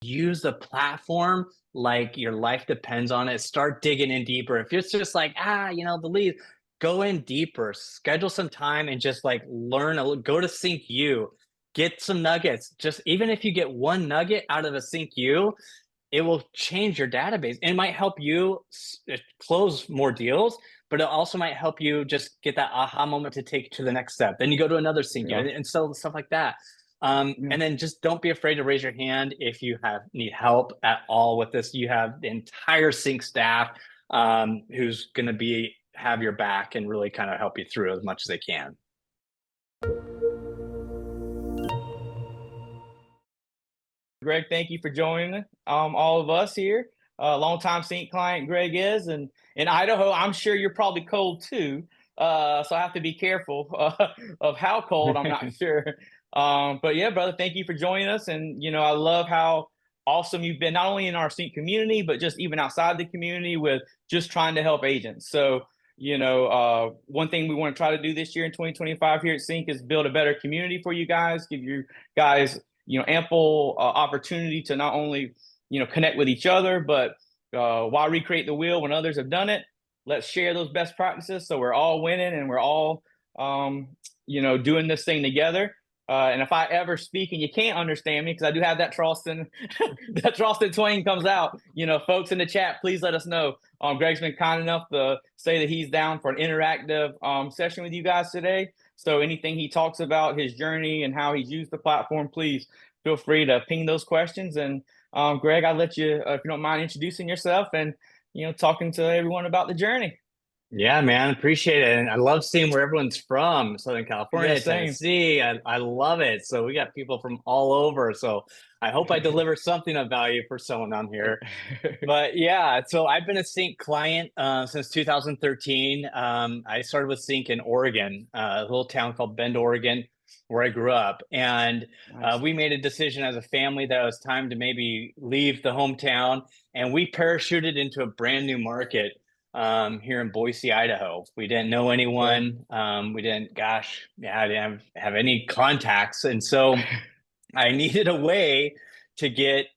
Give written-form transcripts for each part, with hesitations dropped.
use the platform like your life depends on it. Start digging in deeper. If it's just like, the lead, go in deeper, schedule some time and just like learn go to Sync U, get some nuggets. Just even if you get one nugget out of a Sync U, it will change your database. It might help you close more deals, but it also might help you just get that aha moment to take to the next step. Then you go to another Sync Yeah. and so stuff like that. Yeah. And then just don't be afraid to raise your hand if you need help at all with this. You have the entire Sync staff who's going to have your back and really kind of help you through as much as they can. Greg, thank you for joining all of us here. Longtime Sync client Greg is, and in Idaho, I'm sure you're probably cold too. So I have to be careful of how cold. I'm not sure. But yeah, brother, thank you for joining us. And I love how awesome you've been, not only in our Sync community, but just even outside the community with just trying to help agents. So one thing we want to try to do this year in 2025 here at Sync is build a better community for you guys, give you guys ample opportunity to not only connect with each other, but why recreate the wheel when others have done it? Let's share those best practices so we're all winning and we're all doing this thing together. And if I ever speak and you can't understand me, because I do have that Charleston, that Charleston twang comes out, folks in the chat, please let us know. Greg's been kind enough to say that he's down for an interactive session with you guys today. So anything he talks about, his journey and how he's used the platform, please feel free to ping those questions. And Greg, I'll let you, if you don't mind introducing yourself and, talking to everyone about the journey. Yeah, man, appreciate it. And I love seeing where everyone's from. Southern Yeah, California, same. Tennessee. I love it. So we got people from all over. So I hope I deliver something of value for someone on here. But yeah, so I've been a Sync client since 2013. I started with Sync in Oregon, a little town called Bend, Oregon, where I grew up. And Nice. we made a decision as a family that it was time to maybe leave the hometown. And we parachuted into a brand new market here in Boise, Idaho. We didn't know Okay. anyone. We didn't, I didn't have any contacts. And so I needed a way to get,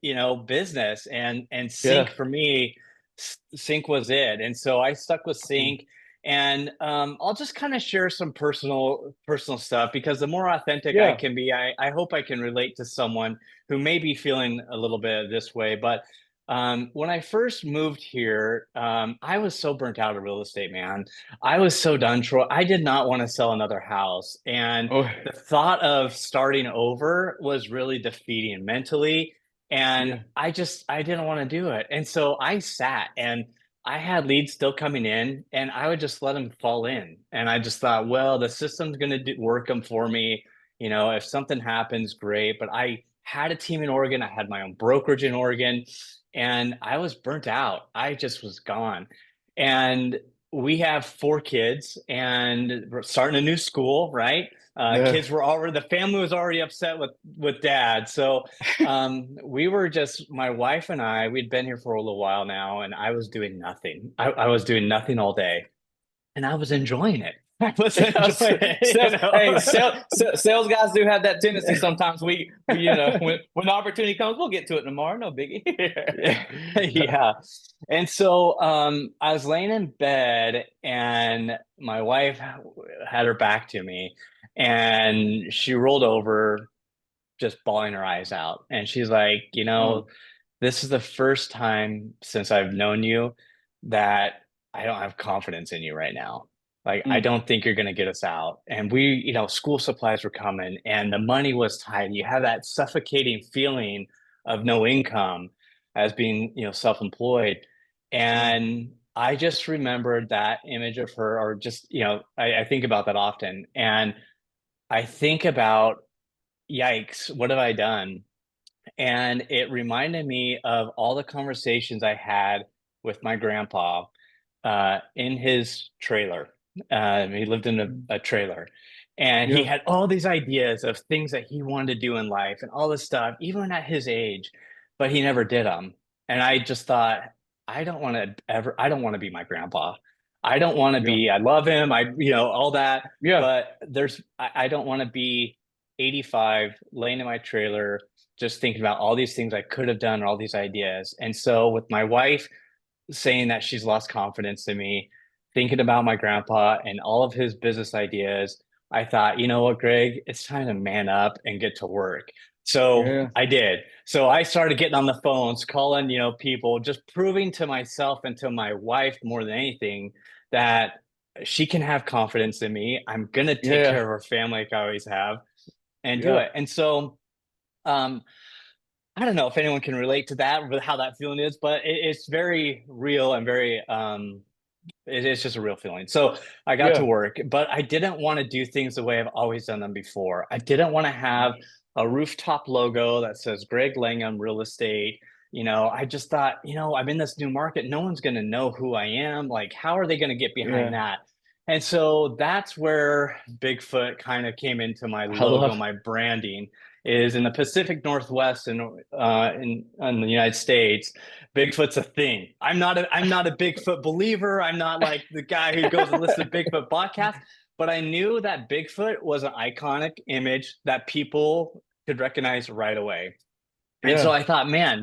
business and Sync Yeah. for me, Sync was it. And so I stuck with Mm. Sync and I'll just kind of share some personal stuff because the more authentic I Yeah. can be, I hope I can relate to someone who may be feeling a little bit this way. But when I first moved here, I was so burnt out of real estate, man. I was so done, Troy. I did not want to sell another house. And Oh, the thought of starting over was really defeating mentally. And yeah. I didn't want to do it. And so I sat and I had leads still coming in and I would just let them fall in. And I just thought, well, the system's going to work them for me. If something happens, great. But I had a team in Oregon. I had my own brokerage in Oregon and I was burnt out. I just was gone. And we have 4 kids and we're starting a new school, right? Yeah. Kids were already, the family was already upset with dad. So we were just, my wife and I, we'd been here for a little while now, and I was doing nothing. I was doing nothing all day, and I was enjoying it. I was Yes. enjoying it, Sales, hey, sales guys do have that tendency sometimes. We when the opportunity comes, we'll get to it tomorrow. No biggie. Yeah. And so I was laying in bed and my wife had her back to me and she rolled over just bawling her eyes out. And she's like, Oh. this is the first time since I've known you that I don't have confidence in you right now. Like, I Mm. don't think you're going to get us out. And school supplies were coming and the money was tight. You have that suffocating feeling of no income as being, self-employed. Yeah. And I just remembered that image of her, or just, I think about that often. And I think about, yikes, what have I done? And it reminded me of all the conversations I had with my grandpa in his trailer. He lived in Mm. a trailer, and he Yeah. had all these ideas of things that he wanted to do in life and all this stuff, even at his age, but he never did them. And I just thought, I don't want to be my grandpa. I don't want to Yeah. be, I love him, all that, Yeah. but I don't want to be 85 laying in my trailer just thinking about all these things I could have done, all these ideas. And so with my wife saying that she's lost confidence in me, thinking about my grandpa and all of his business ideas, I thought, you know what, Greg, it's time to man up and get to work. So Yeah. I did. So I started getting on the phones, calling, people, just proving to myself and to my wife more than anything that she can have confidence in me. I'm gonna take care Yeah. of her family like I always have and do Yeah. it. And so um I don't know if anyone can relate to that, how that feeling is, but it's very real and very it's just a real feeling. So I got to Yeah. work, but I didn't want to do things the way I've always done them before. I didn't want to have a rooftop logo that says Greg Langham Real Estate. I just thought, I'm in this new market. No one's going to know who I am. Like, how are they going to get behind Yeah. that? And so that's where Bigfoot kind of came into my I logo, love. my branding is in the Pacific Northwest and in the United States. Bigfoot's a thing. I'm not a Bigfoot believer. I'm not like the guy who goes and listens to Bigfoot podcasts, but I knew that Bigfoot was an iconic image that people could recognize right away. And so Yeah. I thought, man,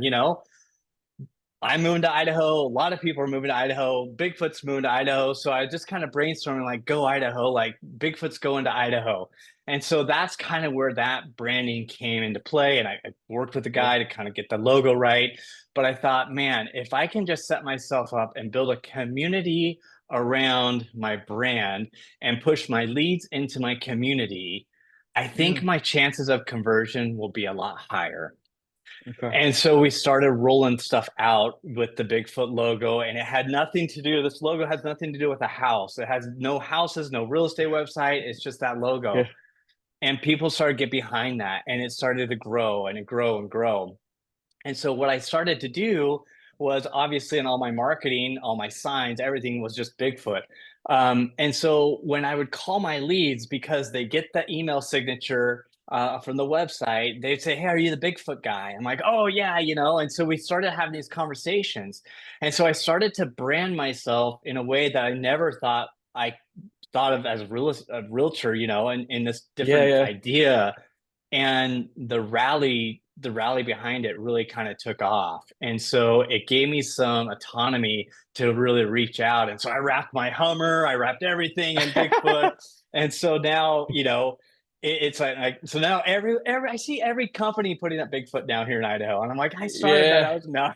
I'm moving to Idaho. A lot of people are moving to Idaho. Bigfoot's moving to Idaho. So I just kind of brainstorming, like, go Idaho, like Bigfoot's going to Idaho. And so that's kind of where that branding came into play. And I worked with the Yeah. guy to kind of get the logo right. But I thought, man, if I can just set myself up and build a community around my brand and push my leads into my community, I think Yeah. my chances of conversion will be a lot higher. Okay. And so we started rolling stuff out with the Bigfoot logo, and it had nothing to do, this logo has nothing to do with a house. It has no houses, no real estate website. It's just that logo. Yeah. And people started to get behind that, and it started to grow and grow and grow. And so what I started to do was obviously in all my marketing, all my signs, everything was just Bigfoot. And so when I would call my leads, because they get the email signature from the website, they'd say, "Hey, are you the Bigfoot guy?" I'm like, "Oh yeah, you know." And so we started having these conversations, and so I started to brand myself in a way that I never thought I thought of as a realtor, and in this Yeah. different Yeah. idea, and the rally behind it really kind of took off, and so it gave me some autonomy to really reach out. And so I wrapped my Hummer, I wrapped everything in Bigfoot. And so now, it's like so now every I see every company putting up Bigfoot down here in Idaho, and I'm like, I started that. I Yeah. was no.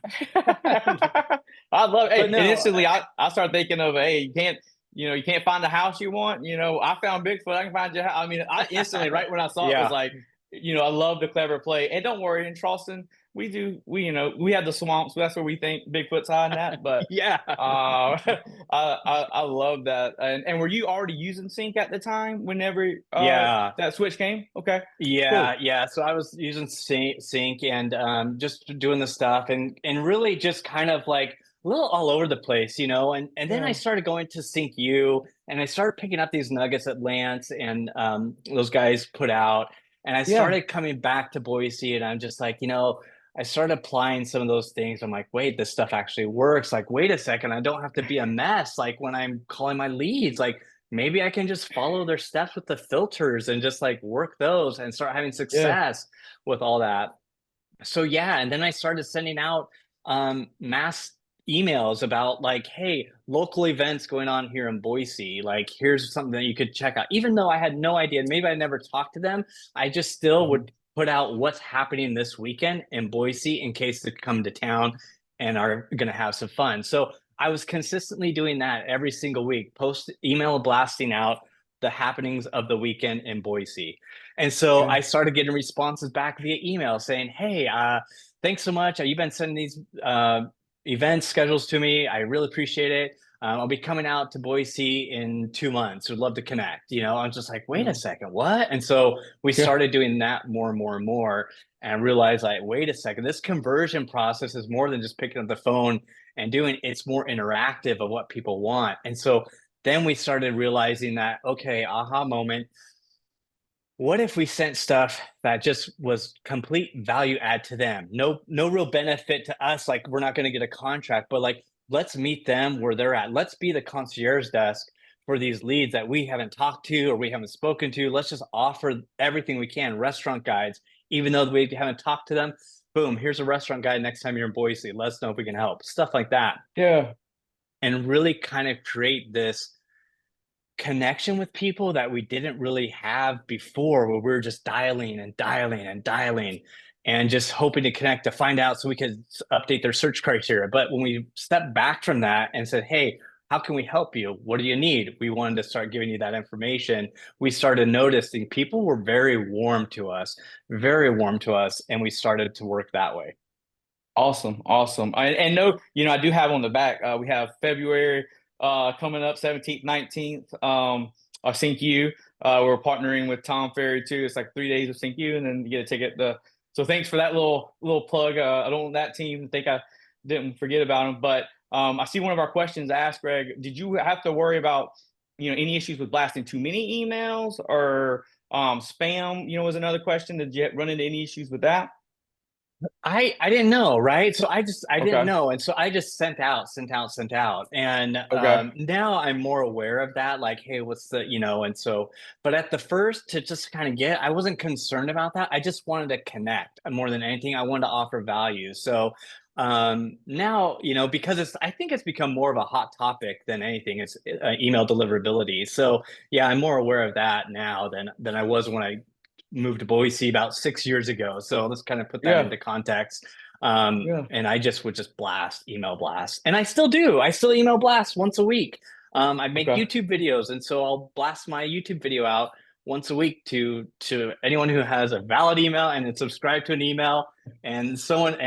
I love. Hey, But and no. instantly, I start thinking of, hey, you can't find the house you want. I found Bigfoot. I can find your house. I mean, I instantly, right when I saw it, was Yeah. like, I love the clever play. And don't worry, in Charleston, we have the swamps. That's where we think Bigfoot's hiding at. But Yeah. I love that. And were you already using Sync at the time? Whenever Yeah. that switch came? Okay, Yeah, cool. yeah. So I was using Sync and just doing the stuff and really just kind of like a little all over the place, and then I Yeah, started going to Sync U and I started picking up these nuggets that Lance and those guys put out, and I yeah, started coming back to Boise, and I'm just like, I started applying some of those things. I'm like, wait, this stuff actually works. Like, wait a second, I don't have to be a mess. Like when I'm calling my leads, like maybe I can just follow their steps with the filters and just like work those and start having yeah, success with all that. So yeah, and then I started sending out mass emails about like, hey, local events going on here in Boise. Like, here's something that you could check out. Even though I had no idea, maybe I never talked to them, I just still mhm, would put out what's happening this weekend in Boise in case they come to town and are going to have some fun. So I was consistently doing that every single week, post email blasting out the happenings of the weekend in Boise. And so yeah, I started getting responses back via email saying, "Hey, thanks so much. You've been sending these event schedules to me. I really appreciate it. I'll be coming out to Boise in 2 months. Would love to connect." I'm just like, wait a yeah, second, what? And so we yeah, started doing that more and more and more, and I realized, like, wait a second, this conversion process is more than just picking up the phone and doing. It's more interactive of what people want. And so then we started realizing that, okay, aha moment, what if we sent stuff that just was complete value add to them? No real benefit to us. Like we're not going to get a contract, but like let's meet them where they're at. Let's be the concierge desk for these leads that we haven't talked to or we haven't spoken to. Let's just offer everything we can, restaurant guides, even though we haven't talked to them. Boom, here's a restaurant guide next time you're in Boise. Let us know if we can help. Stuff like that. Yeah. And really kind of create this connection with people that we didn't really have before, where we were just dialing and dialing and dialing and just hoping to connect to find out so we could update their search criteria. But when we stepped back from that and said, hey, how can we help you? What do you need? We wanted to start giving you that information. We started noticing people were very warm to us, very warm to us. And we started to work that way. Awesome, awesome. And no, I do have on the back. We have February coming up, 17th, 19th. CINC. We're partnering with Tom Ferry too. It's like 3 days of CINC, and then you get a ticket. So thanks for that little plug. I don't want that team to think I didn't forget about them. But I see one of our questions asked, Greg. Did you have to worry about any issues with blasting too many emails or spam? Was another question. Did you run into any issues with that? I didn't know, right? So I didn't Okay. know, and so I just sent out, and Okay. now I'm more aware of that. Like, hey, what's the and so, but at the first to just kind of I wasn't concerned about that. I just wanted to connect more than anything. I wanted to offer value. So now because I think it's become more of a hot topic than anything. It's email deliverability. So yeah, I'm more aware of that now than I was when I moved to Boise about 6 years ago. So let's kind of put that Yeah. into context. Yeah. And I just would just email blast. And I still do. I still email blast once a week. I make Okay. YouTube videos. And so I'll blast my YouTube video out once a week to anyone who has a valid email and then subscribe to an email. And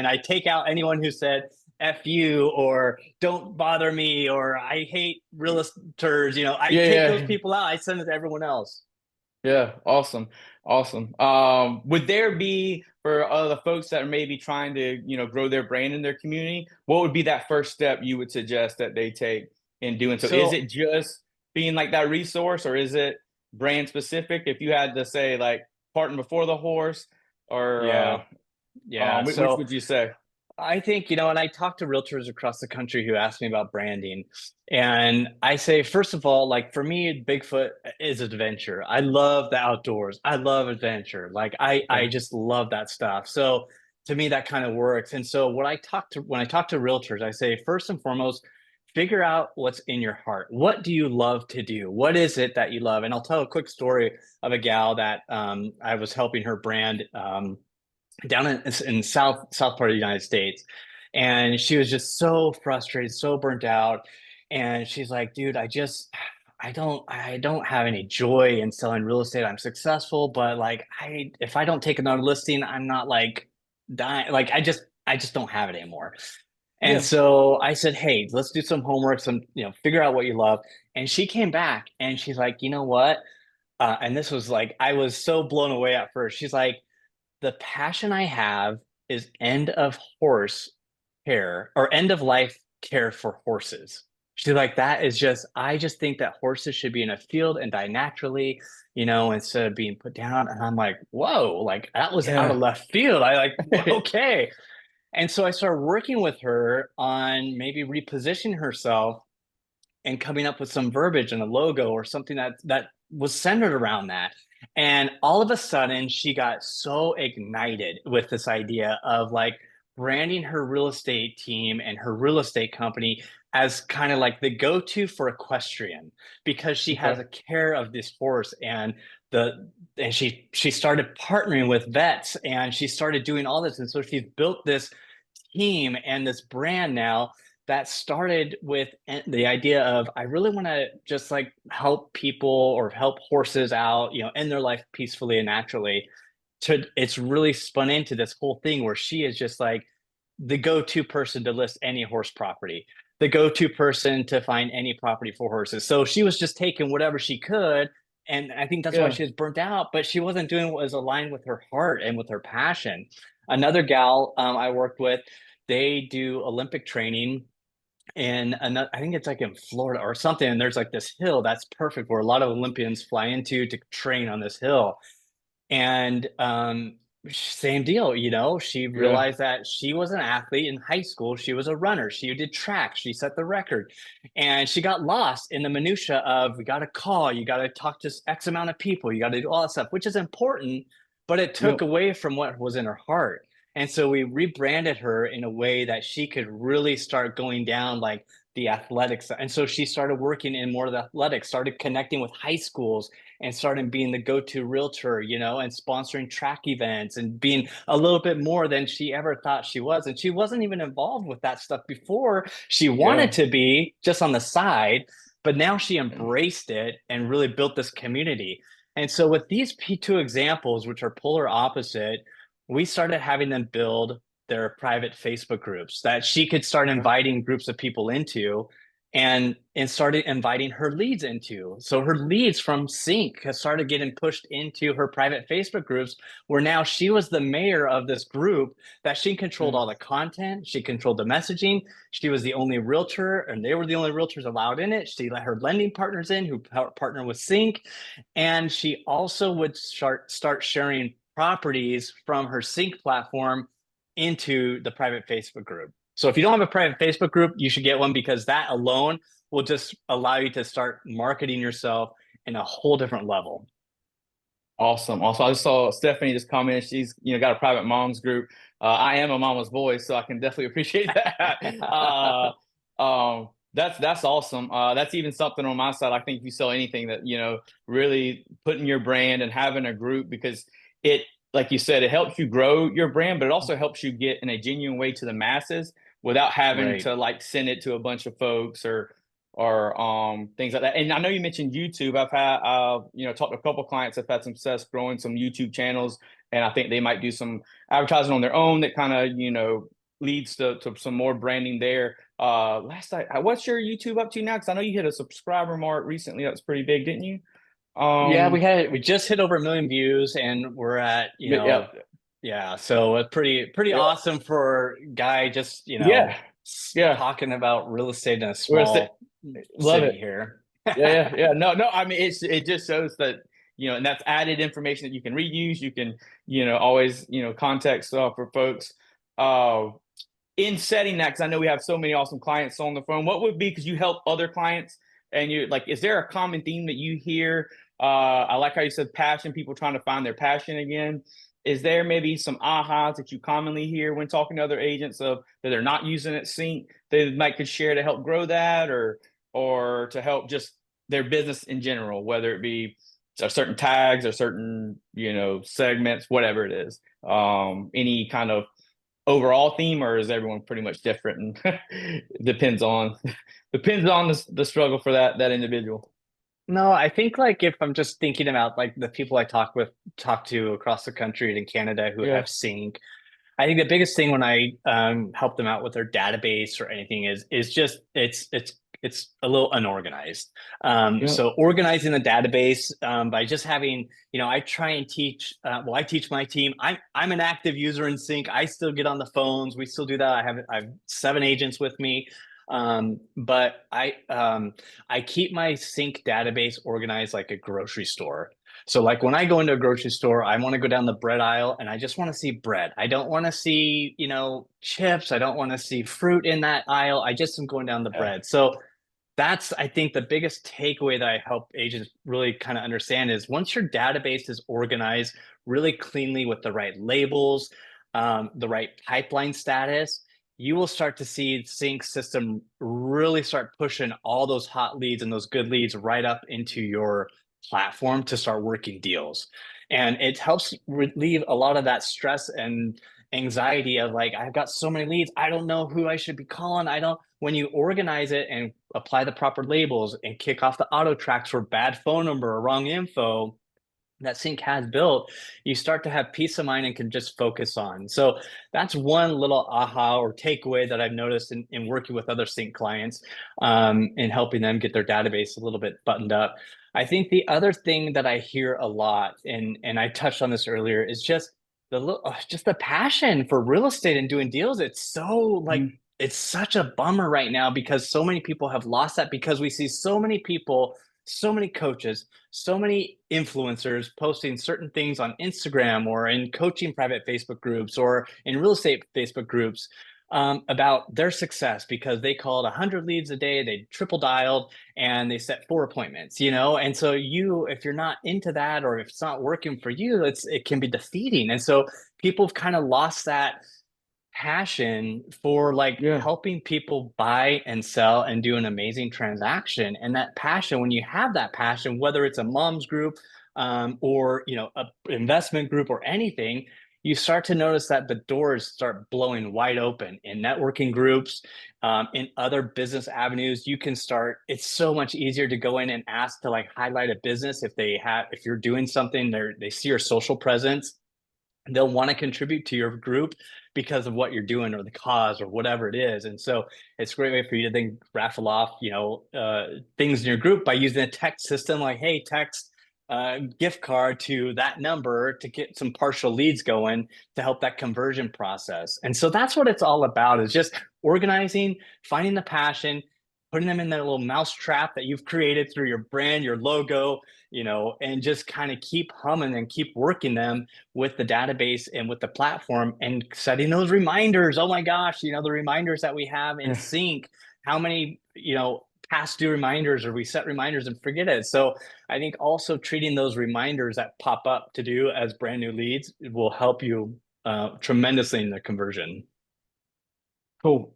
I take out anyone who said, F you or don't bother me or I hate realtors. I Yeah. take those Yeah. people out. I send it to everyone else. Yeah, awesome, awesome. Would there be for other folks that are maybe trying to, grow their brand in their community, what would be that first step you would suggest that they take in doing so? Is So it just being like that resource, or is it brand specific? If you had to say like parting before the horse, or yeah. Yeah. which So would you say? I think, and I talk to realtors across the country who ask me about branding. And I say, first of all, like for me, Bigfoot is adventure. I love the outdoors. I love adventure. Like I Okay. just love that stuff. So to me, that kind of works. And so when I talk to realtors, I say, first and foremost, figure out what's in your heart. What do you love to do? What is it that you love? And I'll tell a quick story of a gal that I was helping her brand. Down in south part of the United States, and she was just so frustrated, so burnt out, and she's like, "Dude, I don't have any joy in selling real estate. I'm successful, but like if I don't take another listing, I'm not like dying. Like I just don't have it anymore." And Yeah. so I said, "Hey, let's do some homework, figure out what you love." And she came back and she's like, "You know what?" And this was like, I was so blown away at first. She's like, the passion I have is end of horse care or end of life care for horses. She's like, that is just, I just think that horses should be in a field and die naturally, instead of being put down. And I'm like, whoa, like that was out of Yeah. left field. I like, okay. And so I started working with her on maybe repositioning herself and coming up with some verbiage and a logo or something that was centered around that. And all of a sudden, she got so ignited with this idea of like branding her real estate team and her real estate company as kind of like the go-to for equestrian because she has Okay. a care of this horse and she started partnering with vets and she started doing all this and so she's built this team and this brand now that started with the idea of I really want to just like help people or help horses out, end their life peacefully and naturally. It's really spun into this whole thing where she is just like the go-to person to list any horse property, the go-to person to find any property for horses. So she was just taking whatever she could. And I think that's why Yeah. she was burnt out, but she wasn't doing what was aligned with her heart and with her passion. Another gal I worked with, they do Olympic training and another, I think it's like in Florida or something. And there's like this hill that's perfect where a lot of Olympians fly into to train on this hill. And same deal, she Yeah. realized that she was an athlete in high school. She was a runner. She did track. She set the record. And she got lost in the minutia of we got to call, you got to talk to X amount of people, you got to do all that stuff, which is important. but it took Yep. away from what was in her heart. And so we rebranded her in a way that she could really start going down like the athletics. And so she started working in more of the athletics, started connecting with high schools and started being the go-to realtor, and sponsoring track events and being a little bit more than she ever thought she was. And she wasn't even involved with that stuff before. She wanted Yeah. to be just on the side, but now she embraced it and really built this community. And so with these two examples, which are polar opposite, we started having them build their private Facebook groups that she could start Okay. inviting groups of people into and started inviting her leads into. So her leads from CINC has started getting pushed into her private Facebook groups, where now she was the mayor of this group, that she controlled Mm. all the content, she controlled the messaging. She was the only realtor, and they were the only realtors allowed in it. She let her lending partners in who partner with CINC, and she also would start sharing properties from her CINC platform into the private Facebook group. So if you don't have a private Facebook group, you should get one, because that alone will just allow you to start marketing yourself in a whole different level. Awesome. Also, I just saw Stephanie just comment. She's got a private moms group. I am a mama's boy, so I can definitely appreciate that. That's awesome. That's even something on my side. I think if you sell anything, that really putting your brand and having a group, because it, like you said, it helps you grow your brand, but it also helps you get in a genuine way to the masses without having Right. to like send it to a bunch of folks or things like that. And I know you mentioned YouTube. I've had talked to a couple of clients that have had some success growing some YouTube channels, and I think they might do some advertising on their own that kind of leads to some more branding there. What's your YouTube up to now? Because I know you hit a subscriber mark recently. That's pretty big, didn't you? Yeah, Um, we just hit over 1 million views, and we're at, yeah, yeah, so it's pretty yeah, awesome for a guy just, yeah, yeah. talking about real estate in a We're gonna say, small love city it. here. Yeah, yeah, yeah. No, no. I mean, it just shows that and that's added information that you can reuse. You can always context for folks. Uh, in setting that, because I know we have so many awesome clients on the phone. What would be, because you help other clients, and you like, is there a common theme that you hear? I like how you said passion. People trying to find their passion again. Is there maybe some ahas that you commonly hear when talking to other agents of that they're not using it sync they might could share to help grow that, or to help just their business in general, whether it be certain tags or certain segments, whatever it is. Any kind of overall theme, or is everyone pretty much different and depends on the struggle for that individual? No, I think like if I'm just thinking about like the people I talk to across the country and in Canada who Yeah, have sync, I think the biggest thing when I help them out with their database or anything is just it's a little unorganized. yeah, So organizing the database by just having, I try and teach. Well, I teach my team. I'm an active user in Sync. I still get on the phones. We still do that. I have 7 agents with me. But I keep my Sync database organized like a grocery store. So like when I go into a grocery store, I want to go down the bread aisle and I just want to see bread. I don't want to see, chips. I don't want to see fruit in that aisle. I just am going down the yeah, bread. So that's, I think, the biggest takeaway that I help agents really kind of understand is once your database is organized really cleanly with the right labels, the right pipeline status, you will start to see Sync system really start pushing all those hot leads and those good leads right up into your platform to start working deals. And it helps relieve a lot of that stress and anxiety of like, I've got so many leads. I don't know who I should be calling. I don't, when you organize it and apply the proper labels and kick off the auto tracks for bad phone number or wrong info, that Sync has built, you start to have peace of mind and can just focus on. So that's one little aha or takeaway that I've noticed in working with other Sync clients and helping them get their database a little bit buttoned up. I think the other thing that I hear a lot, and I touched on this earlier, is just the passion for real estate and doing deals. It's so like mm, it's such a bummer right now because so many people have lost that because we see so many people, so many coaches, so many influencers posting certain things on Instagram or in coaching private Facebook groups or in real estate Facebook groups about their success because they called 100 leads a day, they triple dialed, and they set 4 appointments, and so if you're not into that, or if it's not working for you, it can be defeating. And so people have kind of lost that passion for like Yeah. helping people buy and sell and do an amazing transaction. And that passion, when you have that passion, whether it's a mom's group, or a investment group or anything, you start to notice that the doors start blowing wide open in networking groups, in other business avenues. You can start. It's so much easier to go in and ask to like highlight a business if you're doing something. They see your social presence, they'll want to contribute to your group because of what you're doing or the cause or whatever it is. And so it's a great way for you to then raffle off, things in your group by using a text system like, hey, text gift card to that number to get some partial leads going to help that conversion process. And so that's what it's all about, is just organizing, finding the passion, putting them in that little mouse trap that you've created through your brand, your logo, and just kind of keep humming and keep working them with the database and with the platform and setting those reminders. Oh my gosh, the reminders that we have in Yeah. CINC, how many, past due reminders, or we set reminders and forget it. So I think also treating those reminders that pop up to do as brand new leads will help you tremendously in the conversion. Cool.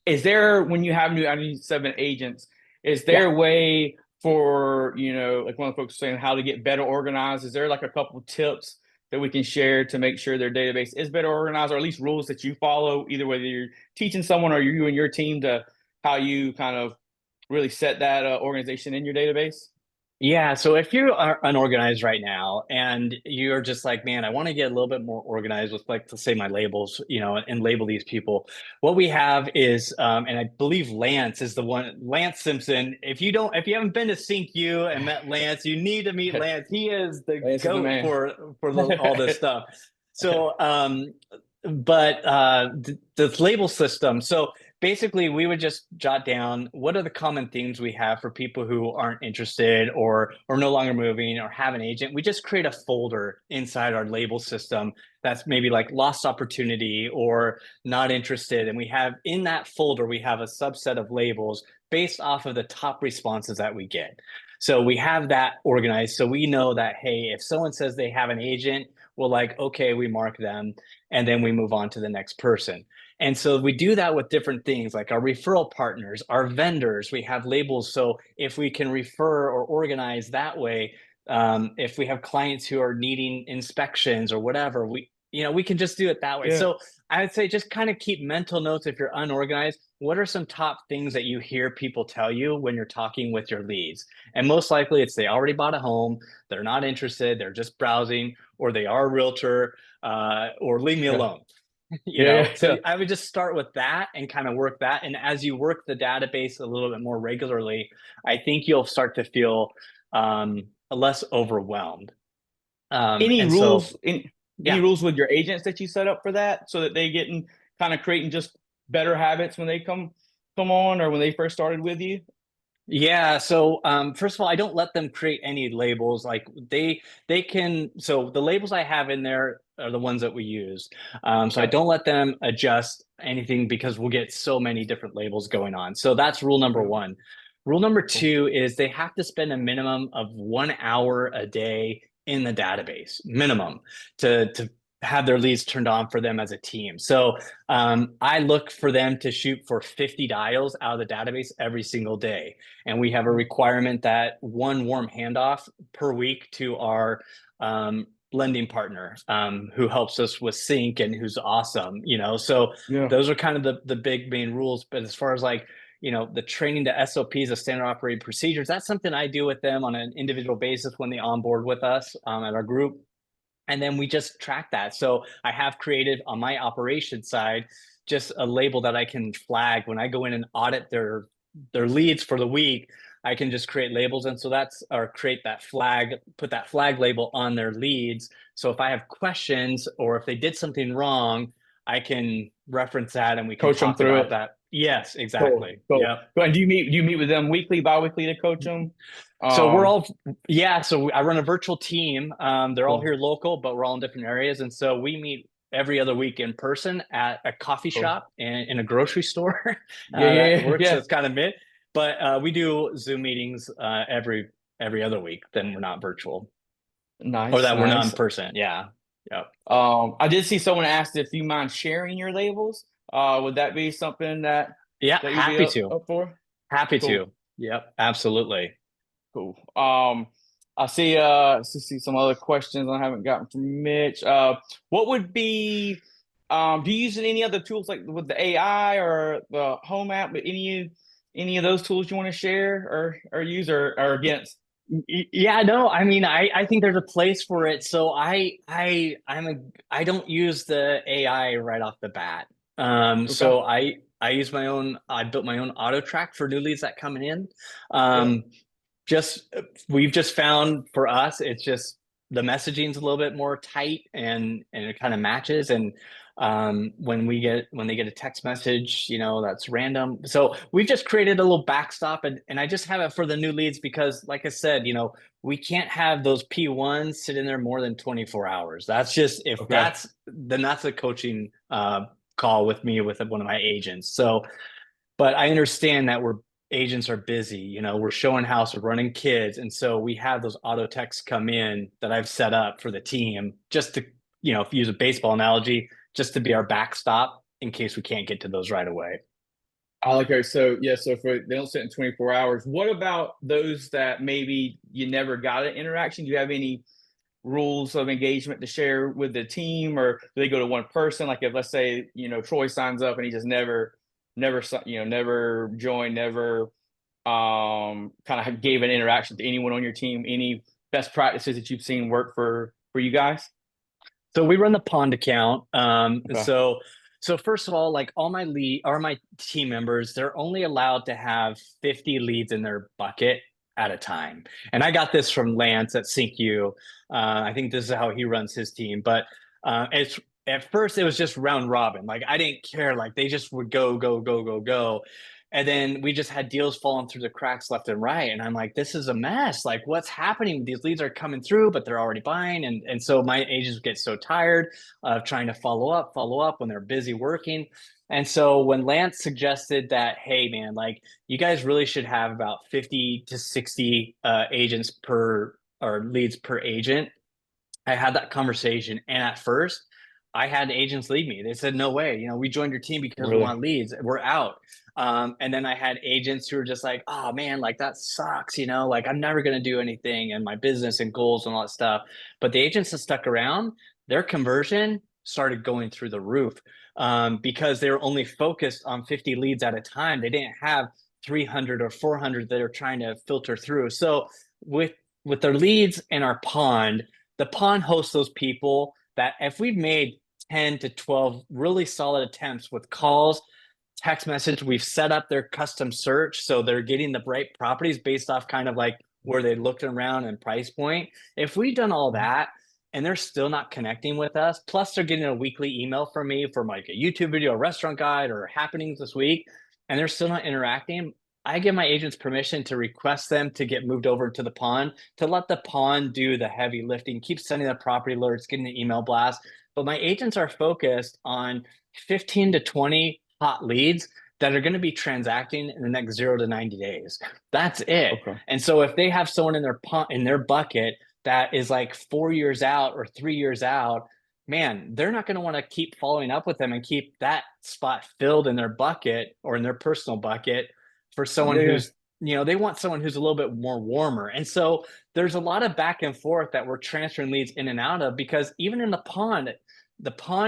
Is there, when you have new identity 7 agents, is there Yeah. a way for, like one of the folks saying how to get better organized? Is there like a couple tips that we can share to make sure their database is better organized, or at least rules that you follow, either whether you're teaching someone or you and your team, to how you kind of really set that organization in your database? Yeah, so if you are unorganized right now and you're just like, man, I want to get a little bit more organized with, like, let's say my labels, and label these people. What we have is, and I believe Lance is the one, Lance Simpson. If you haven't been to Sync U and met Lance, you need to meet Lance. He is the Lance is the goat man. for all this stuff. So, but the label system. So basically, we would just jot down what are the common themes we have for people who aren't interested or no longer moving or have an agent. We just create a folder inside our label system that's maybe like lost opportunity or not interested. And we have in that folder, we have a subset of labels based off of the top responses that we get. So we have that organized. So we know that, hey, if someone says they have an agent, we're like, okay, we mark them, and then we move on to the next person. And so we do that with different things like our referral partners, our vendors. We have labels. So if we can refer or organize that way, if we have clients who are needing inspections or whatever, we can just do it that way. Yeah. So I would say just kind of keep mental notes if you're unorganized. What are some top things that you hear people tell you when you're talking with your leads? And most likely it's they already bought a home, they're not interested, they're just browsing, or they are a realtor, or leave me Yeah. alone. Yeah. So Yeah. I would just start with that and kind of work that. And as you work the database a little bit more regularly, I think you'll start to feel less overwhelmed. Any And rules? so, Any yeah. rules with your agents that you set up for that, so that they getting kind of creating just better habits when they come on, or when they first started with you? Yeah. So first of all, I don't let them create any labels. Like they can. So the labels I have in there are the ones that we use. So I Okay. don't let them adjust anything because we'll get so many different labels going on. So that's rule number Yeah. one. Rule number Cool. two is they have to spend a minimum of 1 hour a day in the database, minimum, to have their leads turned on for them as a team. So I look for them to shoot for 50 dials out of the database every single day. And we have a requirement that one warm handoff per week to our lending partner, who helps us with sync and who's awesome. So Yeah. those are kind of the big main rules. But as far as like, the training to SOPs, the standard operating procedures, that's something I do with them on an individual basis when they onboard with us at our group. And then we just track that. So I have created on my operations side just a label that I can flag when I go in and audit their leads for the week. I can just create labels, and so that's or create that flag, put that flag label on their leads. So if I have questions or if they did something wrong, I can reference that and we can Coach them talk through about it. that. Yes, Cool. exactly. Cool. Yep. And do you meet with them weekly, bi-weekly to coach them? So we're Um. all, yeah. So I run a virtual team. They're all Cool. here local, but we're all in different areas, and so we meet every other week in person at a coffee Cool. shop and in a grocery store. Yeah, That yeah, works. yeah. That's kind of mid. But we do Zoom meetings every other week. Then we're not virtual or Nice, that we're not in nice. person. Yeah. Yep. I did see someone asked if you mind sharing your labels. Would that be something Yeah. that you'd be Happy up, to. up for? Happy Cool, to. Yep. Absolutely. cool. I see some other questions I haven't gotten from Mitch. What would be do you use any other tools like with the AI or the home app, but any of those tools you want to share or use or against? Yeah, no, I mean, I think there's a place for it. So I don't use the AI right off the bat. Okay. So I use my own. I built my own auto track for new leads that coming in. Yep. Um, just we've just found for us, it's just the messaging's a little bit more tight and it kind of matches. And when they get a text message, that's random. So we've just created a little backstop, and I just have it for the new leads because, like I said, we can't have those P1s sit in there more than 24 hours. That's just if Okay. that's then that's a coaching call with me with one of my agents. So but I understand that agents are busy. We're showing house, we're running kids, and so we have those auto texts come in that I've set up for the team just to, if you use a baseball analogy, just to be our backstop in case we can't get to those right away. I like her. So yeah, so for they don't sit in 24 hours. What about those that maybe you never got an interaction? Do you have any rules of engagement to share with the team, or do they go to one person? Like if let's say Troy signs up and he just never joined, never kind of gave an interaction to anyone on your team. Any best practices that you've seen work for you guys? So we run the pond account. Okay. So first of all, like all my team members, they're only allowed to have 50 leads in their bucket at a time. And I got this from Lance at CINC. I think this is how he runs his team. But it's at first it was just round robin. Like I didn't care. Like they just would go, go, go, go, go. And then we just had deals falling through the cracks left and right. And I'm like, this is a mess. Like, what's happening? These leads are coming through, but they're already buying. And so my agents get so tired of trying to follow up when they're busy working. And so when Lance suggested that, hey, man, like you guys really should have about 50 to 60 agents per or leads per agent, I had that conversation. And at first, I had agents leave me. They said, no way. We joined your team because we Really? want leads. We're out. And then I had agents who were just like, oh man, like that sucks, like I'm never going to do anything and my business and goals and all that stuff. But the agents that stuck around, their conversion started going through the roof because they were only focused on 50 leads at a time. They didn't have 300 or 400 that are trying to filter through. So with their leads and our pond, the pond hosts those people that if we've made 10 to 12 really solid attempts with calls, text message, we've set up their custom search. So they're getting the right properties based off kind of like where they looked around and price point. If we've done all that and they're still not connecting with us, plus they're getting a weekly email from me from like a YouTube video, a restaurant guide, or happenings this week, and they're still not interacting, I give my agents permission to request them to get moved over to the pond to let the pond do the heavy lifting, keep sending the property alerts, getting the email blast. But my agents are focused on 15 to 20 hot leads that are going to be transacting in the next 0 to 90 days. That's it. Okay. And so if they have someone in their bucket that is like 4 years out or 3 years out, man, they're not going to want to keep following up with them and keep that spot filled in their bucket or in their personal bucket for someone Yeah, yeah. who's they want someone who's a little bit more warmer. And so there's a lot of back and forth that we're transferring leads in and out of because even in the pond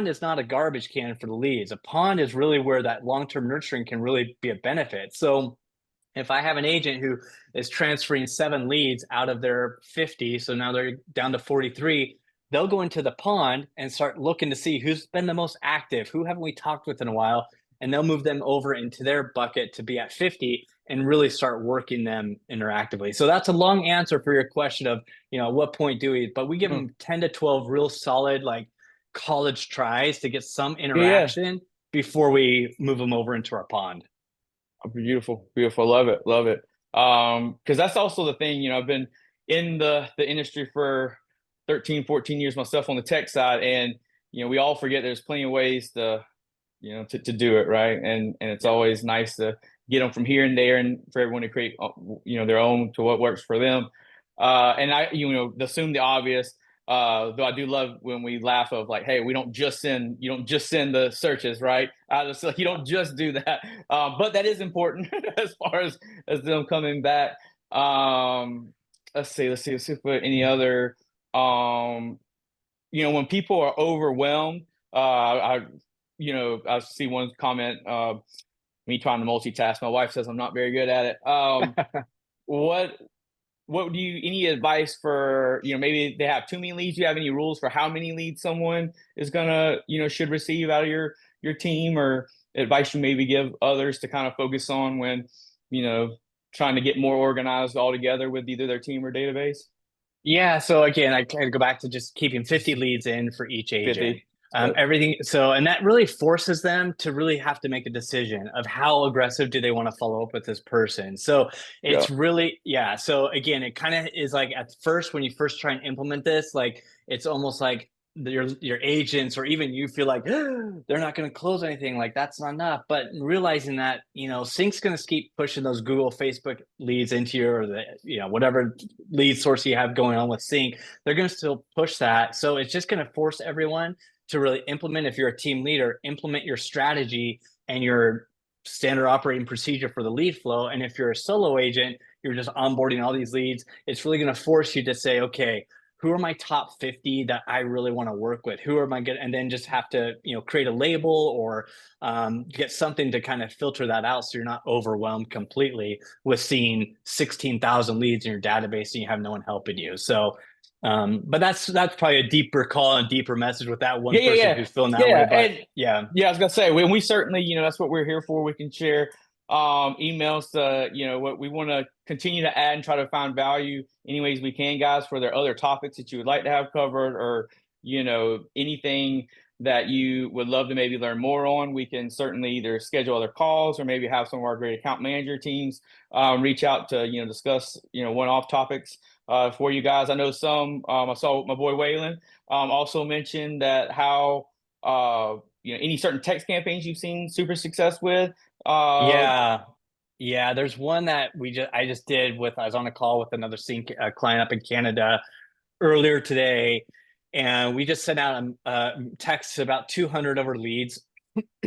is not a garbage can for the leads. A pond is really where that long-term nurturing can really be a benefit. So if I have an agent who is transferring 7 leads out of their 50, so now they're down to 43, they'll go into the pond and start looking to see who's been the most active, who haven't we talked with in a while, and they'll move them over into their bucket to be at 50 and really start working them interactively. So that's a long answer for your question of, at what point do we, but we give Hmm. them 10 to 12 real solid, like college tries to get some Yeah, yeah. interaction before we move them over into our pond. Oh, beautiful, beautiful. Love it, love it. Because that's also the thing, I've been in the industry for 13, 14 years myself on the tech side, and we all forget there's plenty of ways to do it right, and it's Yeah. always nice to get them from here and there, and for everyone to create their own to what works for them. And I to assume the obvious, though I do love when we laugh of like, hey, we don't just send you don't just send the searches, right? So you don't just do that, but that is important as far as them coming back. um let's see if any other, um when people are overwhelmed, I see one comment, me trying to multitask. My wife says I'm not very good at it. What what do you any advice for, maybe they have too many leads? Do you have any rules for how many leads someone is gonna, should receive out of your team, or advice you maybe give others to kind of focus on when, you know, trying to get more organized all together with either their team or database? Yeah, so again, I kind of go back to just keeping 50 leads in for each agent. 50. Good. Everything, so, and that really forces them to really have to make a decision of how aggressive do they want to follow up with this person. So Yeah. it's really, yeah. So again, it kind of is like at first, when you first try and implement this, like it's almost like your agents or even you feel like they're not going to close anything, like that's not enough. But realizing that, Sync's going to keep pushing those Google, Facebook leads into your, whatever lead source you have going on with Sync, they're going to still push that. So it's just going to force everyone to really implement. If you're a team leader, implement your strategy and your standard operating procedure for the lead flow. And if you're a solo agent, you're just onboarding all these leads, it's really going to force you to say, okay, who are my top 50 that I really want to work with? Who are my good? And then just have to, create a label or get something to kind of filter that out so you're not overwhelmed completely with seeing 16,000 leads in your database and you have no one helping you. So, but that's probably a deeper call and deeper message with that one Yeah, yeah, person yeah, who's feeling that way. yeah, But and yeah, yeah, I was gonna say we certainly, that's what we're here for. We can share emails to, what we want to continue to add and try to find value any ways we can, guys. For there other topics that you would like to have covered, or anything that you would love to maybe learn more on, we can certainly either schedule other calls or maybe have some of our great account manager teams reach out to discuss one-off topics for you guys. I know some. I saw my boy Waylon also mentioned that how any certain text campaigns you've seen super success with. yeah, yeah. There's one that I just did with. I was on a call with another Sync client up in Canada earlier today, and we just sent out a text to about 200 of our leads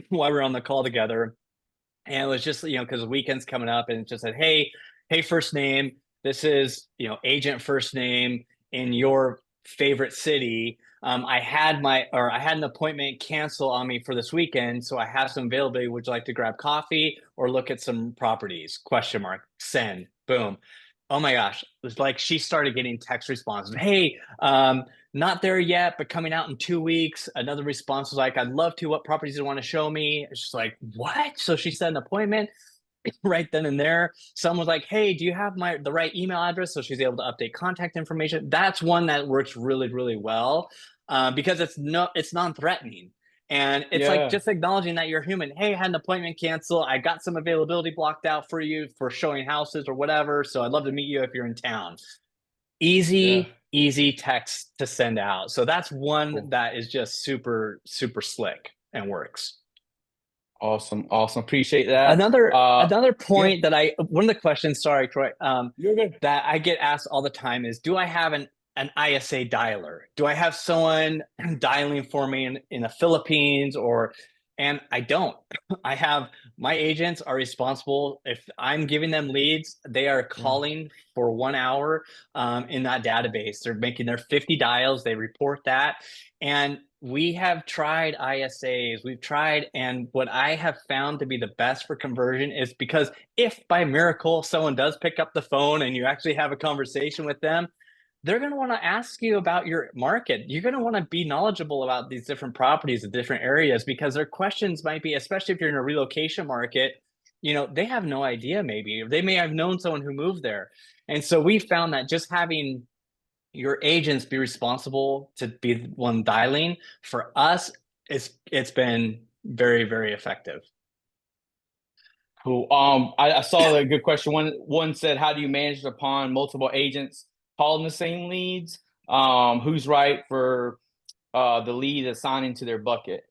while we were on the call together. And it was just, because the weekend's coming up, and it just said, hey, first name, this is, agent first name in your favorite city. I had an appointment cancel on me for this weekend, so I have some availability. Would you like to grab coffee or look at some properties? Question mark. Send. Boom. Oh my gosh. It was like she started getting text responses. Hey, not there yet, but coming out in 2 weeks. Another response was like, I'd love to. What properties do you want to show me? It's just like, what? So she set an appointment right then and there. Someone was like, hey, do you have the right email address? So she's able to update contact information. That's one that works really, really well because it's non-threatening. And it's like Yeah, just acknowledging that you're human. Hey, I had an appointment cancel. I got some availability blocked out for you for showing houses or whatever. So I'd love to meet you if you're in town. yeah, Easy text to send out. So that's one cool, that is just super, super slick and works. awesome, awesome. Appreciate that. Another Yeah, point that one of the questions, sorry, Troy, you're good. that I get asked all the time is, do I have an ISA dialer? Do I have someone dialing for me in the Philippines and I don't. I have my agents are responsible. If I'm giving them leads, they are Yeah, calling for 1 hour in that database. They're making their 50 dials. They report that. And we have tried ISAs. We've tried. And what I have found to be the best for conversion is because if by miracle someone does pick up the phone and you actually have a conversation with them, they're going to want to ask you about your market. You're going to want to be knowledgeable about these different properties in different areas because their questions might be, especially if you're in a relocation market, they have no idea maybe. They may have known someone who moved there. And so we found that just having your agents be responsible to be the one dialing for us, it's been very, very effective. cool. I saw the good question. One said, how do you manage upon multiple agents calling the same leads? Who's right for the lead assigning to their bucket.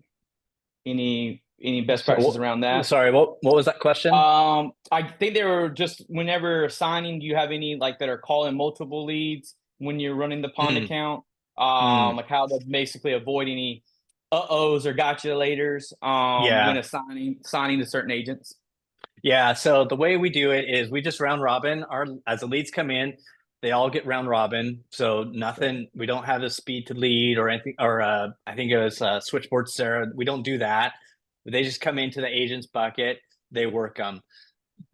Any best practices So, around that? sorry, what was that question? I think they were just whenever assigning, do you have any like that are calling multiple leads when you're running the pond Mm, account? mm, Like how to basically avoid any uh-ohs or gotcha laters when yeah. assigning to certain agents. Yeah, so the way we do it is we just round robin. Our as the leads come in, they all get round robin. So Okay. nothing, we don't have a speed to lead or anything, or I think it was switchboard Sarah. We don't do that. They just come into the agent's bucket. They work them.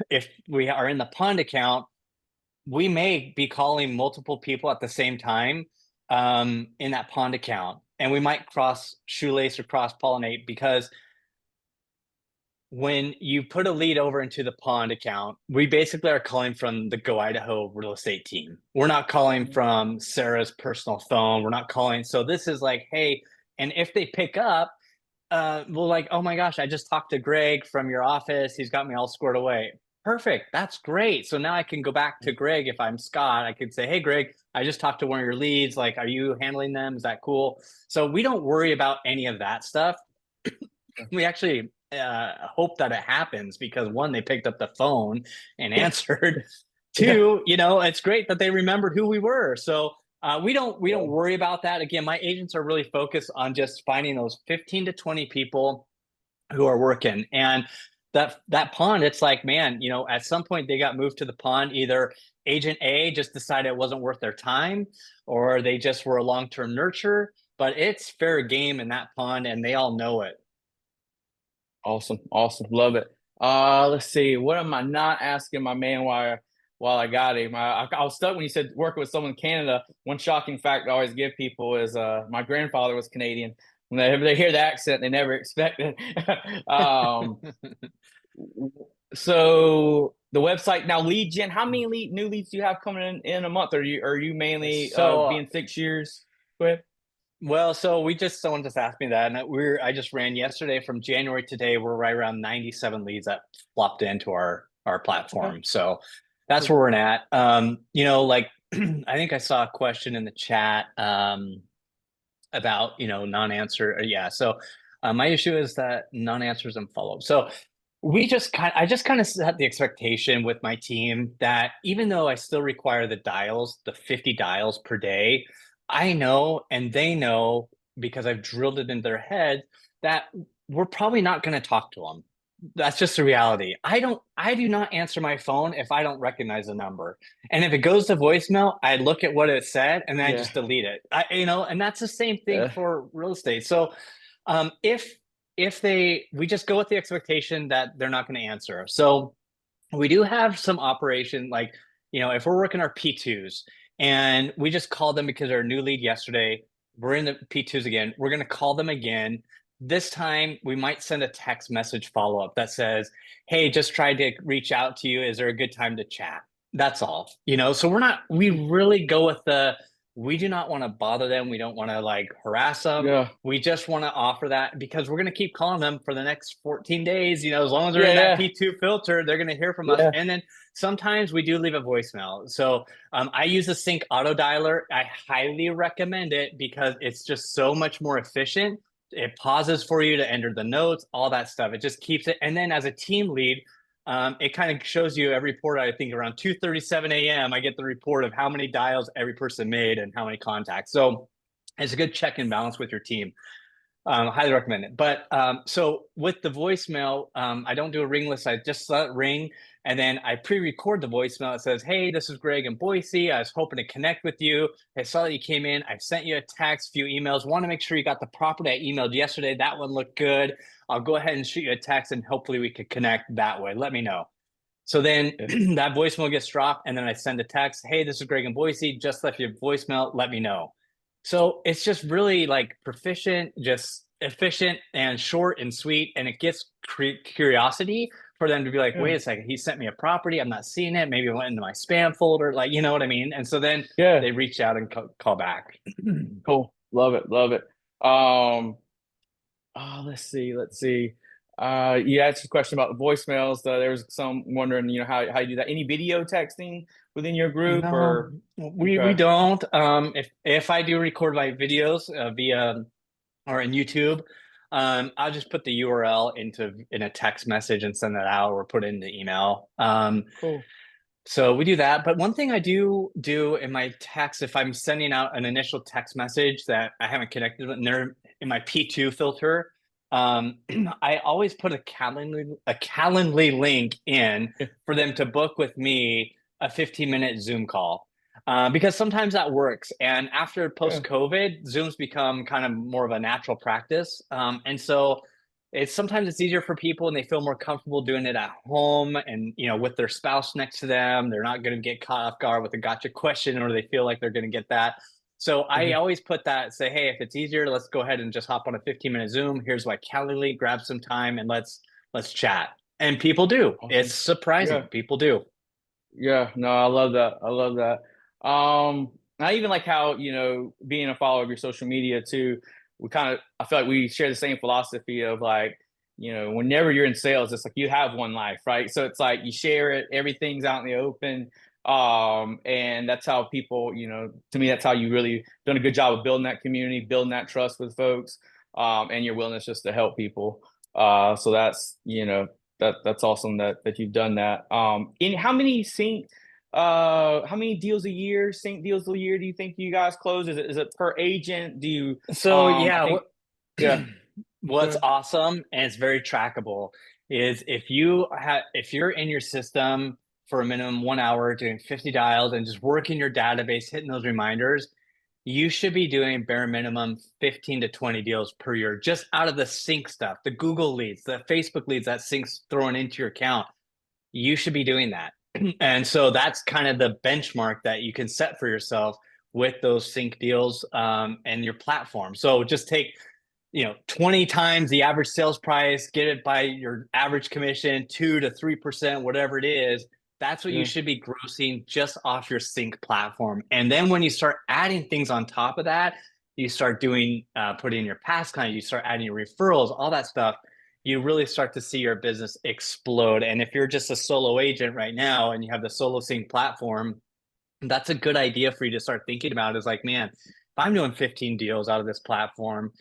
If we are in the pond account, we may be calling multiple people at the same time in that pond account, and we might cross shoelace or cross pollinate because when you put a lead over into the pond account, we basically are calling from the Go Idaho real estate team. We're not calling Mhm. from Sarah's personal phone. We're not calling. So this is like, hey, and if they pick up, we'll like, oh my gosh, I just talked to Greg from your office. He's got me all squared away. Perfect. That's great. So now I can go back to Greg. If I'm Scott, I could say, hey, Greg, I just talked to one of your leads. Like, are you handling them? Is that cool? So we don't worry about any of that stuff. We actually hope that it happens because one, they picked up the phone and Yeah. answered. Yeah. Two, it's great that they remembered who we were. So we don't Yeah. worry about that. Again, my agents are really focused on just finding those 15 to 20 people who are working. And that pond, it's like, man, at some point they got moved to the pond. Either agent A just decided it wasn't worth their time, or they just were a long-term nurture. But it's fair game in that pond, and they all know it. Awesome. Awesome. Love it. Let's see. What am I not asking my man while I got him? I was stuck when you said working with someone in Canada. One shocking fact I always give people is my grandfather was Canadian. Whenever they hear the accent, they never expect it. um, so the website now lead gen. How many new leads do you have coming in a month? Are you mainly So being 6 years? Go ahead. Well, so someone just asked me that, and I just ran yesterday from January to today. We're right around 97 leads that flopped into our Okay. platform. So that's Cool. where we're at. Like I think I saw a question in the chat about non-answer. Yeah. So my issue is that non-answers and follow-up. So I just kind of set the expectation with my team that even though I still require the 50 dials per day, I know and they know because I've drilled it in their head that we're probably not going to talk to them. That's just the reality. I do not answer my phone if I don't recognize the number. And if it goes to voicemail, I look at what it said and then I Yeah. just delete it. And that's the same thing Yeah. for real estate. So if we just go with the expectation that they're not going to answer. So we do have some operation like, if we're working our P2s and we just called them because they're a new lead yesterday, we're in the P2s again. We're going to call them again. This time we might send a text message follow up that says, hey, just tried to reach out to you. Is there a good time to chat? That's all. So we really go with we do not want to bother them. We don't want to like harass them. Yeah. We just want to offer that because we're going to keep calling them for the next 14 days. As long as they're in that Yeah. P2 filter, they're going to hear from us. Yeah. And then sometimes we do leave a voicemail. So I use a CINC auto dialer. I highly recommend it because it's just so much more efficient. It pauses for you to enter the notes, all that stuff. It just keeps it. And then as a team lead, it kind of shows you every report. I think around 2:37 a.m. I get the report of how many dials every person made and how many contacts. So it's a good check and balance with your team. Highly recommend it. But so with the voicemail, I don't do a ring list. I just let it ring, and then I pre-record the voicemail. It says, "Hey, this is Greg in Boise. I was hoping to connect with you. I saw that you came in. I sent you a text, few emails. Want to make sure you got the property I emailed yesterday. That one looked good. I'll go ahead and shoot you a text, and hopefully we could connect that way. Let me know." So then Yeah. that voicemail gets dropped, and then I send a text. Hey, this is Greg in Boise. Just left you a voicemail. Let me know. So it's just really like proficient, just efficient and short and sweet. And it gets curiosity for them to be like, Yeah. wait a second, he sent me a property. I'm not seeing it. Maybe it went into my spam folder. Like, you know what I mean? And so then Yeah. they reach out and call back. Cool. Love it. Love it. Um, let's see. Let's see. You asked a question about the voicemails. There was some wondering, how you do that. Any video texting within your group No, or we okay. don't. If I do record my videos via or in YouTube, I'll just put the URL in a text message and send that out, or put it in the email. Cool. So we do that. But one thing I do in my text, if I'm sending out an initial text message that I haven't connected with, and they're in my P2 filter, I always put a Calendly link in Yeah. for them to book with me a 15-minute Zoom call. Because sometimes that works. And after Yeah. post-COVID, Zoom's become kind of more of a natural practice. And so it's easier for people, and they feel more comfortable doing it at home, and with their spouse next to them. They're not going to get caught off guard with a gotcha question, or they feel like they're going to get that. So I Mhm. always put that, say, hey, if it's easier, let's go ahead and just hop on a 15-minute Zoom. Here's my Calendly, grab some time, and let's chat. And people do. It's Awesome. Yeah. surprising. People do. Yeah. No, I love that. I love that. I even like how, being a follower of your social media too, I feel like we share the same philosophy of like, whenever you're in sales, it's like you have one life, right? So it's like you share it, everything's out in the open. And that's how people, to me, that's how you really done a good job of building that community, building that trust with folks, and your willingness just to help people. So that's awesome that you've done that. In how many deals a year, sync deals a year do you think you guys close? Is it per agent? Do you So I yeah, think yeah. what's Good. awesome, and it's very trackable, is if you're in your system for a minimum 1 hour doing 50 dials and just working your database, hitting those reminders, you should be doing bare minimum 15 to 20 deals per year, just out of the sync stuff, the Google leads, the Facebook leads that sync's throwing into your account. You should be doing that. And so that's kind of the benchmark that you can set for yourself with those sync deals, and your platform. So just take 20 times the average sales price, get it by your average commission, 2 to 3%, whatever it is. That's what you Yeah. should be grossing just off your sync platform. And then when you start adding things on top of that, you start doing putting in your past client, you start adding your referrals, all that stuff. You really start to see your business explode. And if you're just a solo agent right now and you have the solo sync platform, that's a good idea for you to start thinking about. Is like, man, if I'm doing 15 deals out of this platform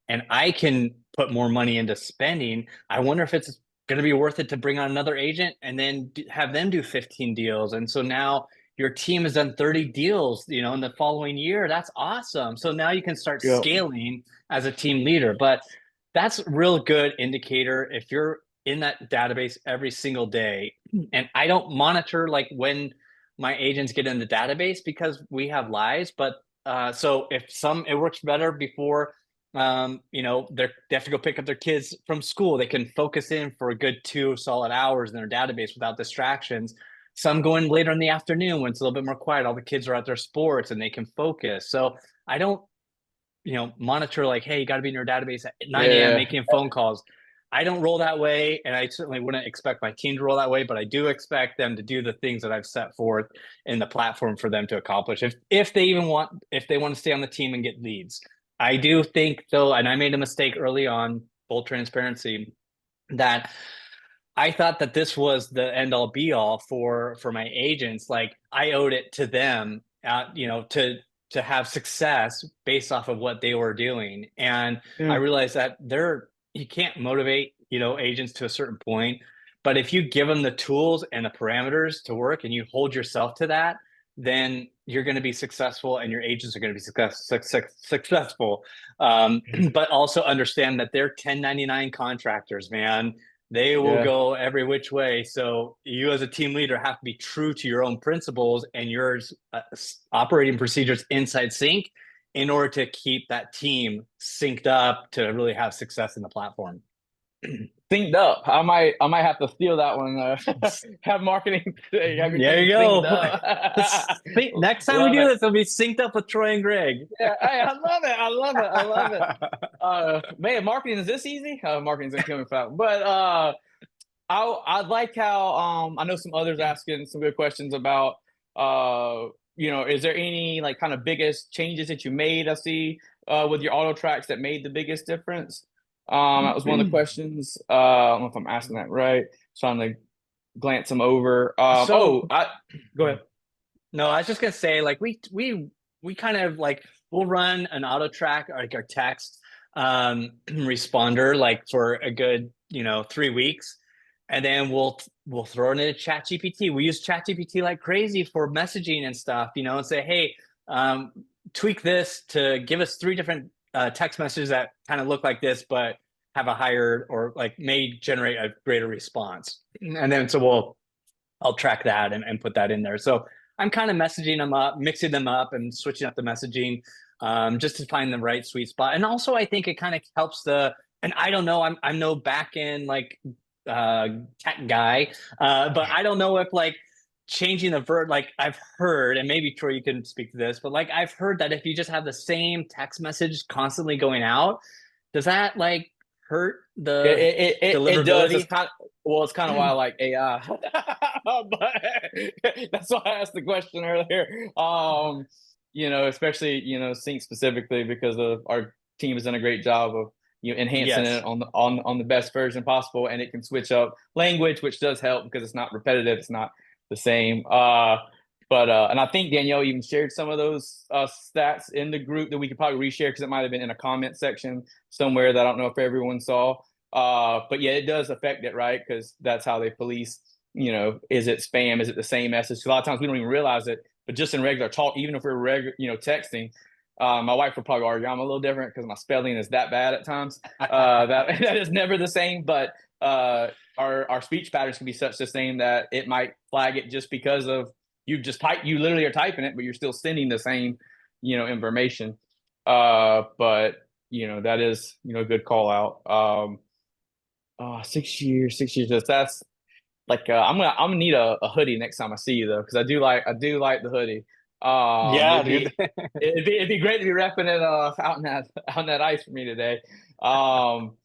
and I can put more money into spending, I wonder if it's going to be worth it to bring on another agent and then have them do 15 deals. And so now your team has done 30 deals, in the following year. That's awesome. So now you can start Yeah. scaling as a team leader. But that's a real good indicator if you're in that database every single day. And I don't monitor like when my agents get in the database, because we have lives. But so if it works better before, they have to go pick up their kids from school, they can focus in for a good 2 solid hours in their database without distractions. Some go in later in the afternoon when it's a little bit more quiet, all the kids are at their sports and they can focus. So I don't monitor like, hey, you got to be in your database at 9 a.m. Yeah. making phone calls. I don't roll that way, and I certainly wouldn't expect my team to roll that way, but I do expect them to do the things that I've set forth in the platform for them to accomplish. If they want to stay on the team and get leads. I do think though, and I made a mistake early on, full transparency, that I thought that this was the end all be all for my agents. Like I owed it to them, to have success based off of what they were doing. And I Yeah. realized that you can't motivate, agents to a certain point, but if you give them the tools and the parameters to work and you hold yourself to that, then you're going to be successful and your agents are going to be successful. But also understand that they're 1099 contractors, man. They will Yeah. go every which way. So you as a team leader have to be true to your own principles and your operating procedures inside sync in order to keep that team synced up to really have success in the platform. Synced up. I might have to steal that one. Have marketing say There everything you synced go. up. Next time we Love do it. this, it'll be synced up with Troy and Greg. Yeah, hey, I love it. I love it. I love it. Man, marketing is this easy? Marketing's gonna kill me for that. But I like how I know some others asking some good questions about is there any like kind of biggest changes that you made? I see with your auto tracks that made the biggest difference. That was one of the questions. I don't know if I'm asking that right. Trying to glance them over. So I go ahead. no, I was just gonna say, like we kind of like we'll run an auto track, like our text, responder like for a good, 3 weeks. And then we'll throw it into chat GPT. We use chat GPT like crazy for messaging and stuff, and say, hey, um, tweak this to give us three different text messages that kind of look like this, but have a higher or like may generate a greater response. And then I'll track that and put that in there. So I'm kind of messaging them up, mixing them up, and switching up the messaging just to find the right sweet spot. And also, I think it kind of helps and I don't know, I'm no back end like tech guy, but I don't know if like changing the verb, like I've heard, and maybe Troy, you can speak to this, but like I've heard that if you just have the same text message constantly going out, does that like hurt It the it, it does. It's deliverability? kind of, well, it's kind of why I like AI, but that's why I asked the question earlier. Especially Sync specifically because of our team has done a great job of enhancing it Yes. on the best version possible, and it can switch up language, which does help because it's not repetitive, it's not the same. But and I think Danielle even shared some of those stats in the group that we could probably reshare because it might have been in a comment section somewhere that I don't know if everyone saw. But yeah, it does affect it, right? Because that's how they police. Is it spam? Is it the same message? A lot of times we don't even realize it, but just in regular talk, even if we're regular, texting, my wife would probably argue I'm a little different because my spelling is that bad at times. That is never the same, but our speech patterns can be such the same that it might flag it just because of you literally are typing it, but you're still sending the same, information. But that is a good call out. 6 years, 6 years. That's like I'm gonna need a hoodie next time I see you though, because I do like the hoodie. Yeah, It'd dude. be it'd be great to be repping it out in that ice for me today. Um,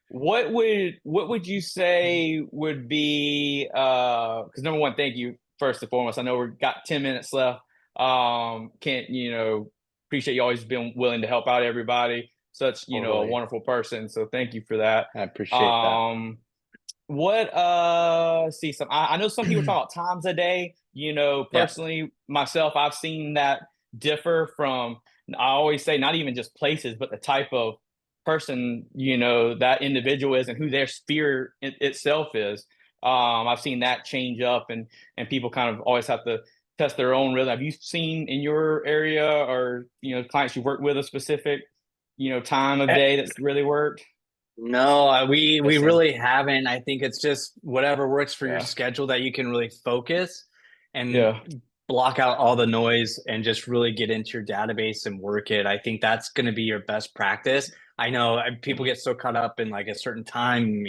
what would you say would be because number one, thank you first and foremost. I know we've got 10 minutes left. Can't appreciate you always being willing to help out everybody. Such a Totally. wonderful person. So thank you for that. I appreciate that. What see some I know some people talk about times a day. Yeah. Personally myself, I've seen that differ from I always say not even just places, but the type of person that individual is and who their sphere itself is. I've seen that change up and people kind of always have to test their own rhythm. Have you seen in your area or clients you work with a specific time of Eh, day that's really worked? No, we Listen, really haven't. I think it's just whatever works for your yeah, schedule that you can really focus and yeah. block out all the noise and just really get into your database and work it. I think that's going to be your best practice. I know people get so caught up in like a certain time,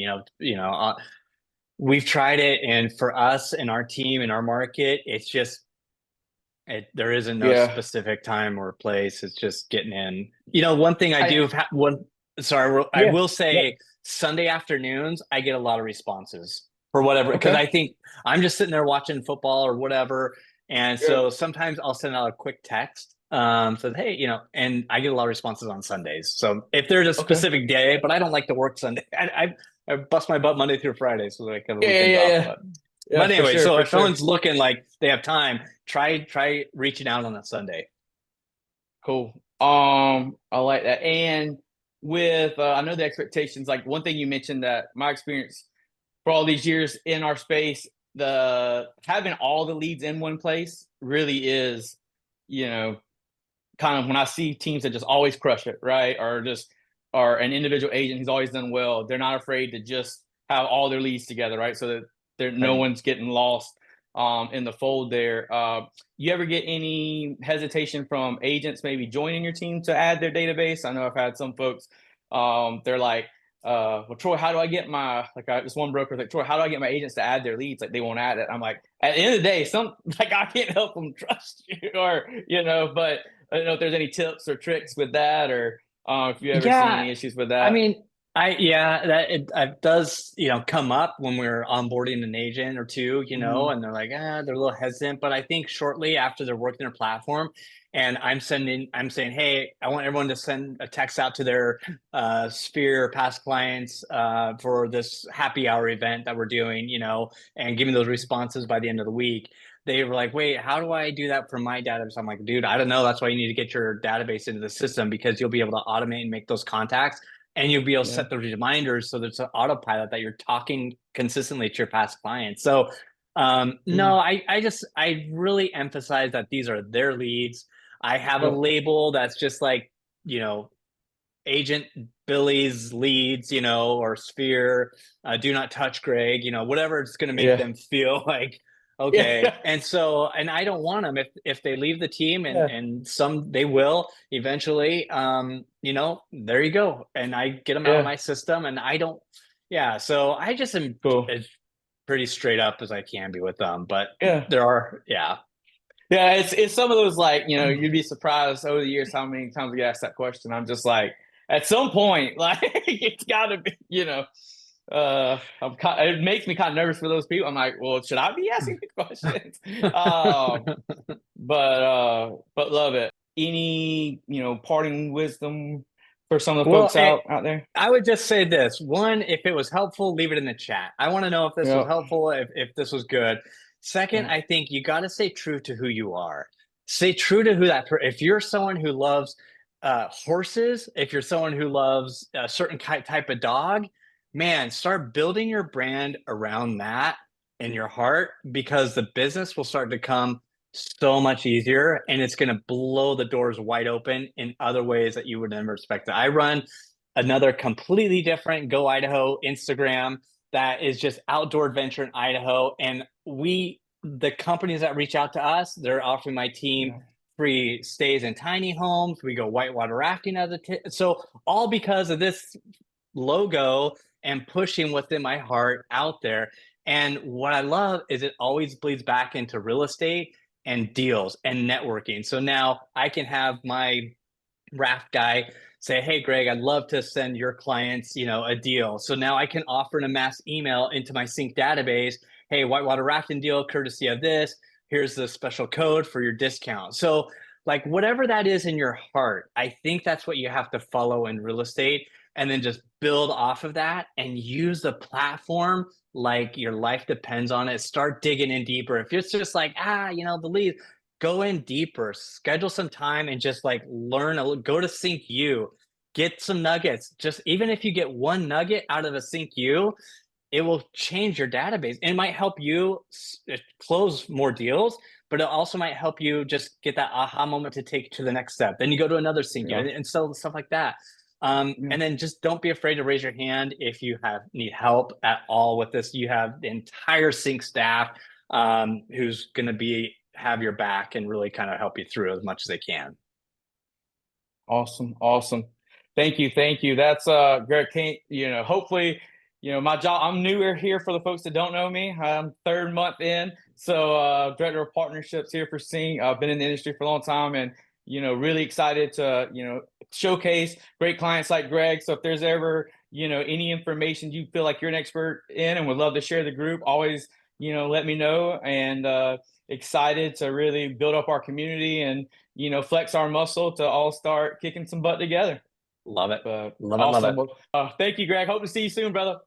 we've tried it, and for us and our team and our market, it's just there isn't no Yeah. specific time or place. It's just getting in. One thing I I do have one. Sorry, I Yeah. will Yep. say Sunday afternoons I get a lot of responses for whatever because Okay. I think I'm just sitting there watching football or whatever, and Yeah. so sometimes I'll send out a quick text. So hey, and I get a lot of responses on Sundays. So if there's a Okay. specific day, but I don't like to work Sunday. I bust my butt Monday through Friday, so that I have the Yeah, yeah, weekends yeah, off. yeah. But Yeah, for anyway, sure, so for if sure. someone's looking like they have time, try reaching out on a Sunday. Cool. I like that. And with I know the expectations, like one thing you mentioned that my experience for all these years in our space, the having all the leads in one place really is, you know, kind of when I see teams that just always crush it, right? Or an individual agent who's always done well, they're not afraid to just have all their leads together, right? So that no Right. one's getting lost in the fold there. You ever get any hesitation from agents maybe joining your team to add their database? I know I've had some folks, they're like, well, Troy, how do I get this one broker like, Troy, how do I get my agents to add their leads? Like they won't add it. I'm like, at the end of the day, I can't help them trust you but I don't know if there's any tips or tricks with that, or if you ever seen Yeah, any issues with I that. mean, that it does, come up when we're onboarding an agent or two, Hmm. and they're like, they're a little hesitant. But I think shortly after they're working their platform, and I'm saying, hey, I want everyone to send a text out to their sphere past clients for this happy hour event that we're doing, and give me those responses by the end of the week. they were like, wait, how do I do that for my database? I'm like, dude, I don't know. That's why you need to get your database into the system, because you'll be able to automate and make those contacts, and you'll be able to Yeah. set the reminders so there's an autopilot that you're talking consistently to your past clients. So no, Mm. I really emphasize that these are their leads. I have a Yep. label that's just like, Agent Billy's leads, or Sphere, do not touch Greg, whatever it's going to make Yeah. them feel like, okay. Yeah. And I don't want them, if they leave the team, and Yeah. some they will eventually, there you go. And I get them out of Yeah. my system, and I don't, yeah. So I just am Cool. as pretty straight up as I can be with them, but Yeah. there are, yeah. Yeah. It's some of those, like, you'd be surprised over the years how many times we get asked that question. I'm just like, at some point, like, it's got to be, it makes me kind of nervous for those people. I'm like, well, should I be asking these questions? But love it. Any, parting wisdom for some of the Well, folks out there? I would just say this. One, if it was helpful, leave it in the chat. I want to know if this was Yeah. helpful, if this was good. Second, Yeah. I think you got to stay true to who you are. Stay true to who if you're someone who loves horses, if you're someone who loves a certain type of dog, man, start building your brand around that in your heart, because the business will start to come so much easier, and it's going to blow the doors wide open in other ways that you would never expect. I run another completely different Go Idaho Instagram that is just outdoor adventure in Idaho. And the companies that reach out to us, they're offering my team Yeah. free stays in tiny homes. We go whitewater rafting so all because of this logo and pushing what's in my heart out there. And what I love is it always bleeds back into real estate and deals and networking. So now I can have my raft guy say, hey, Greg, I'd love to send your clients, a deal. So now I can offer in a mass email into my CINC database, hey, whitewater rafting deal, courtesy of this. Here's the special code for your discount. So like whatever that is in your heart, I think that's what you have to follow in real estate, and then just build off of that and use the platform like your life depends on it. Start digging in deeper. If it's just like, the lead, go in deeper, schedule some time, and just like go to CINC U, get some nuggets. Just even if you get one nugget out of a CINC U, it will change your database. It might help you close more deals, but it also might help you just get that aha moment to take to the next step. Then you go to another CINC U, Yeah. and so stuff like that. Yeah. And then just don't be afraid to raise your hand if you need help at all with this. You have the entire CINC staff who's going to have your back and really kind of help you through as much as they can. Awesome. Awesome. Thank you. Thank you. That's Greg. Hopefully, my job, I'm newer here for the folks that don't know me. I'm third month in. So director of partnerships here for CINC. I've been in the industry for a long time, and really excited to showcase great clients like Greg. So if there's ever any information you feel like you're an expert in and would love to share the group, always let me know. And excited to really build up our community and flex our muscle to all start kicking some butt together. Love it. But Love it. Love awesome. it. Well, thank you, Greg. Hope to see you soon, brother.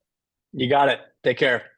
You got it. Take care.